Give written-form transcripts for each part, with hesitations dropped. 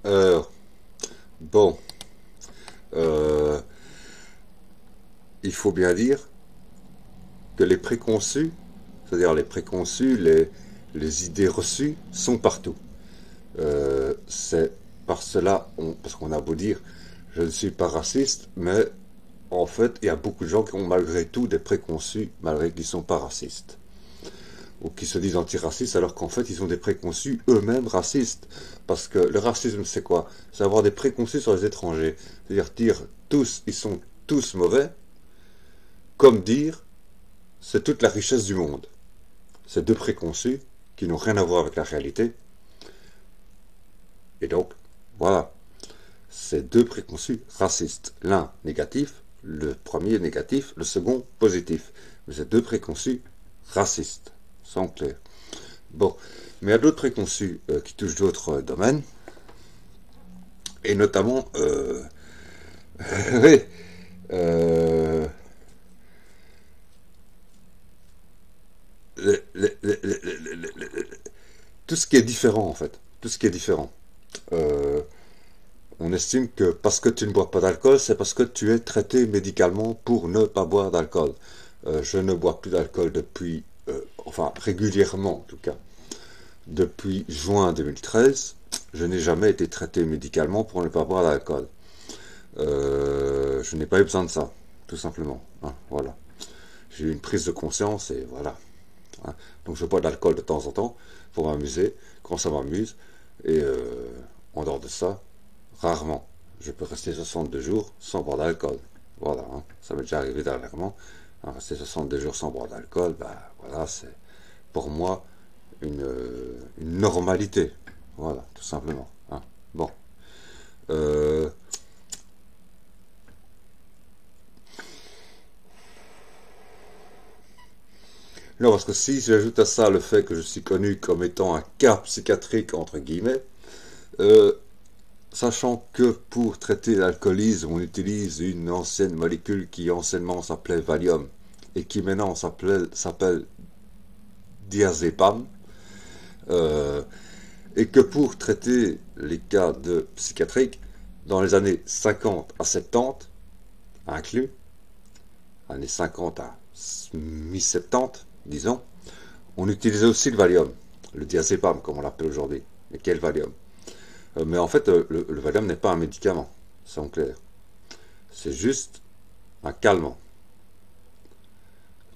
Euh, bon, euh, il faut bien dire que les préconçus, c'est-à-dire les préconçus, les idées reçues, sont partout. C'est par cela, parce qu'on a beau dire, je ne suis pas raciste, mais en fait, il y a beaucoup de gens qui ont malgré tout des préconçus, malgré qu'ils ne sont pas racistes. Ou qui se disent antiracistes, alors qu'en fait, ils ont des préconçus eux-mêmes racistes. Parce que le racisme, c'est quoi? C'est avoir des préconçus sur les étrangers. C'est-à-dire dire tous, ils sont tous mauvais, comme dire c'est toute la richesse du monde. C'est deux préconçus qui n'ont rien à voir avec la réalité. Et donc, voilà, c'est deux préconçus racistes. L'un négatif, le premier négatif, le second positif. Mais c'est deux préconçus racistes, sans clair. Bon, mais il y a d'autres préconçus qui touchent d'autres domaines, et notamment, oui, euh, les- les- les- les- tout ce qui est différent en fait, tout ce qui est différent. Euh, on estime que parce que tu ne bois pas d'alcool, c'est parce que tu es traité médicalement pour ne pas boire d'alcool. Je ne bois plus d'alcool depuis, enfin régulièrement en tout cas, depuis juin 2013. Je n'ai jamais été traité médicalement pour ne pas boire d'alcool. Je n'ai pas eu besoin de ça, tout simplement. Hein, voilà. J'ai eu une prise de conscience et voilà. Hein. Donc je bois de l'alcool de temps en temps pour m'amuser, quand ça m'amuse. Et en dehors de ça, rarement. Je peux rester 62 jours sans boire d'alcool. Voilà, hein. Ça m'est déjà arrivé dernièrement. Hein, rester 62 jours sans boire d'alcool, bah voilà, c'est pour moi une normalité. Voilà, tout simplement. Hein. Bon. Euh, non, parce que si j'ajoute à ça le fait que je suis connu comme étant un cas psychiatrique, entre guillemets, euh, sachant que pour traiter l'alcoolisme, on utilise une ancienne molécule qui anciennement s'appelait Valium et qui maintenant s'appelle diazépam, euh, et que pour traiter les cas de psychiatriques, dans les années 50 à 70, inclus, années 50 à mi-70, disons, on utilisait aussi le Valium, le diazépam comme on l'appelle aujourd'hui. Mais quel Valium? Mais en fait, le Valium n'est pas un médicament, c'est en clair. C'est juste un calmant.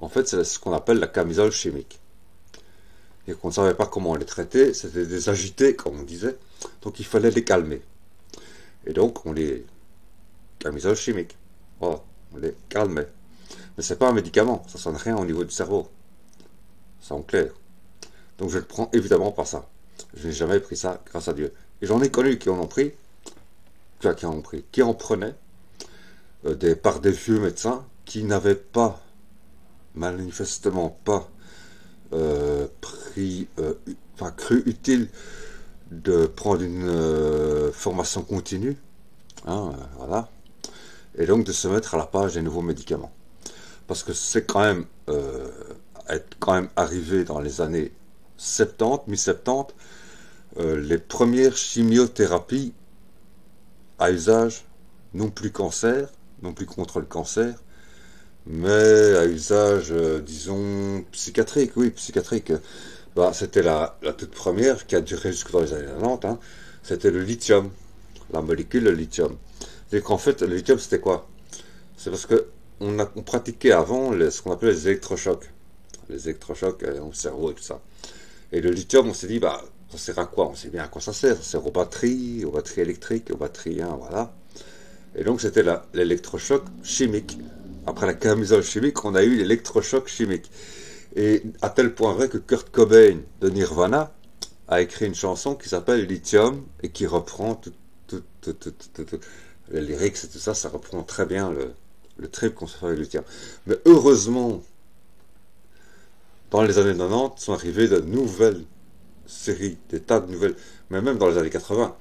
En fait, c'est ce qu'on appelle la camisole chimique. Et qu'on ne savait pas comment on les traitait, c'était des agités, comme on disait. Donc il fallait les calmer. Et donc on les camisole chimique. Voilà, on les calmait. Mais c'est pas un médicament, ça sonne rien au niveau du cerveau. C'est en clair. Donc je ne prends évidemment pas ça. Je n'ai jamais pris ça, grâce à Dieu. Et j'en ai connu qui en ont pris, qui en prenaient, par des vieux médecins qui n'avaient pas, manifestement pas, cru utile de prendre une formation continue, hein, voilà, et donc de se mettre à la page des nouveaux médicaments. Parce que c'est quand même, être quand même arrivé dans les années 70, mi-70, les premières chimiothérapies à usage, non plus cancer, non plus contre le cancer, mais à usage, disons, psychiatrique, oui, psychiatrique. Bah, c'était la toute première qui a duré jusque dans les années 90, hein. C'était le lithium, la molécule de lithium. C'est qu'en fait, le lithium, c'était quoi? C'est parce que on pratiquait avant ce qu'on appelait les électrochocs au cerveau et tout ça. Et le lithium, on s'est dit, bah, ça sert à quoi? On sait bien à quoi ça sert. Ça sert aux batteries électriques, aux batteries, hein, voilà. Et donc, c'était l'électrochoc chimique. Après la camisole chimique, on a eu l'électrochoc chimique. Et à tel point vrai que Kurt Cobain de Nirvana a écrit une chanson qui s'appelle Lithium et qui reprend tout, les lyrics et tout ça, ça reprend très bien le trip qu'on se fait avec Lithium. Mais heureusement, dans les années 90, sont arrivées de nouvelles séries, des tas de nouvelles, mais même dans les années 80.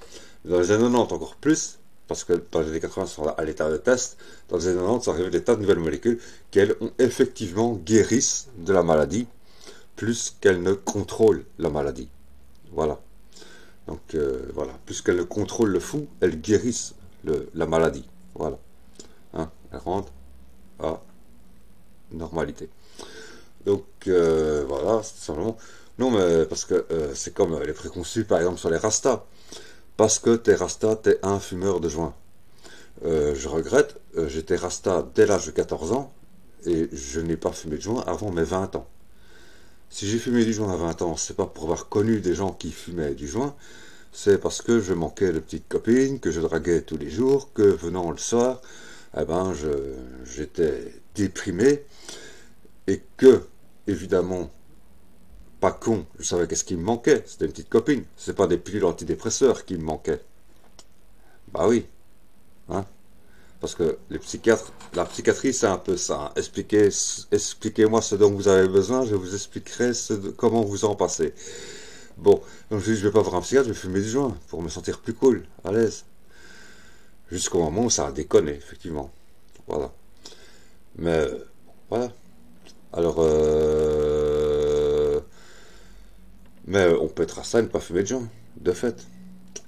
Dans les années 90 encore plus, parce que dans les années 80 sont à l'état de test, dans les années 90 sont arrivées des tas de nouvelles molécules qui, elles, ont effectivement guérissent de la maladie, plus qu'elles ne contrôlent la maladie. Voilà. Donc voilà, puisqu'elles contrôlent le fou, elles guérissent la maladie. Voilà. Hein, elles rendent à normalité. Donc voilà, c'est simplement. Non, mais parce que c'est comme les préconçus, par exemple, sur les rastas. Parce que t'es rasta, t'es un fumeur de joint. Je regrette, j'étais rasta dès l'âge de 14 ans et je n'ai pas fumé de joint avant mes 20 ans. Si j'ai fumé du joint à 20 ans, c'est pas pour avoir connu des gens qui fumaient du joint, c'est parce que je manquais de petites copines, que je draguais tous les jours, que venant le soir, eh ben, j'étais déprimé et que, évidemment, pas con, je savais qu'est-ce qui me manquait, c'était une petite copine, c'est pas des pilules antidépresseurs qui me manquaient. Bah oui, hein. Parce que les psychiatres, la psychiatrie, c'est un peu ça. Hein. Expliquez-moi ce dont vous avez besoin, je vous expliquerai comment vous en passez. Bon, donc je dis, je vais pas voir un psychiatre, je vais fumer du joint pour me sentir plus cool, à l'aise. Jusqu'au moment où ça a déconné, effectivement. Voilà. Mais, voilà. Alors, mais on peut être à ça et ne pas fumer de joint, de fait.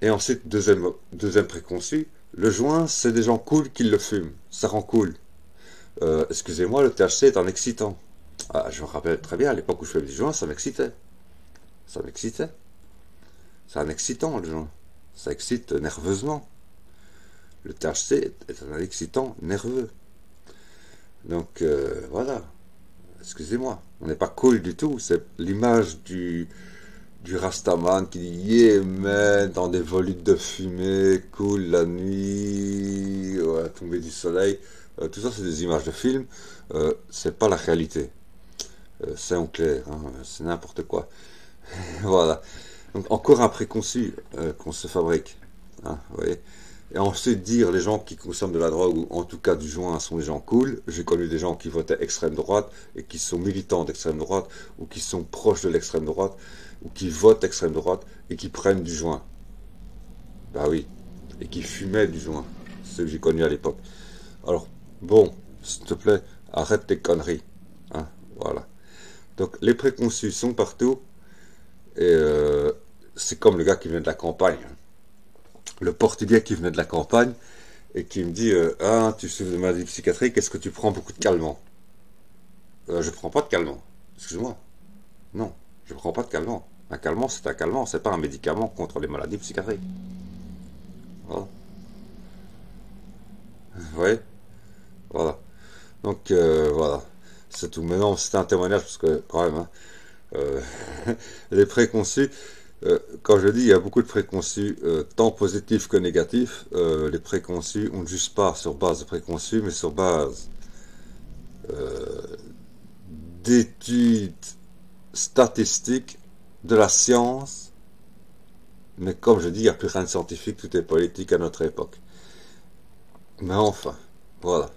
Et ensuite, deuxième préconçu, le joint, c'est des gens cool qui le fument. Ça rend cool. Excusez-moi, le THC est un excitant. Ah, je me rappelle très bien, à l'époque où je fumais du joint, ça m'excitait. Ça m'excitait. C'est un excitant, le joint. Ça excite nerveusement. Le THC est un excitant nerveux. Donc, voilà. Excusez-moi. On n'est pas cool du tout. C'est l'image du Rastaman qui dit yeah man, dans des volutes de fumée, cool la nuit, ouais, tomber du soleil. Tout ça, c'est des images de films. C'est pas la réalité. C'est en clair. Hein, c'est n'importe quoi. Voilà. Donc, encore un préconçu qu'on se fabrique. Hein, vous voyez. Et ensuite dire les gens qui consomment de la drogue, ou en tout cas du joint, sont des gens cool. J'ai connu des gens qui votaient extrême droite et qui sont militants d'extrême droite, ou qui sont proches de l'extrême droite, ou qui votent extrême droite et qui prennent du joint. Bah oui. Et qui fumaient du joint. C'est ce que j'ai connu à l'époque. Alors, bon, s'il te plaît, arrête tes conneries. Hein, voilà. Donc, les préconçus sont partout. Et c'est comme le gars qui vient de la campagne. Le portugais qui venait de la campagne et qui me dit ah, tu souffres de maladie psychiatrique, est-ce que tu prends beaucoup de calmants? Je prends pas de calmants. Excuse-moi. Non, je prends pas de calmants. Un calmant, c'est un calmant, c'est pas un médicament contre les maladies psychiatriques. Voilà. Vous voyez? Voilà. Donc, voilà. C'est tout. Maintenant, c'est un témoignage parce que, quand même, hein, euh, les préconçus, quand je dis il y a beaucoup de préconçus, tant positifs que négatifs, les préconçus, on ne juge pas sur base de préconçus, mais sur base euh, d'études statistiques de la science. Mais comme je dis, il n'y a plus rien de scientifique, tout est politique à notre époque. Mais enfin, voilà.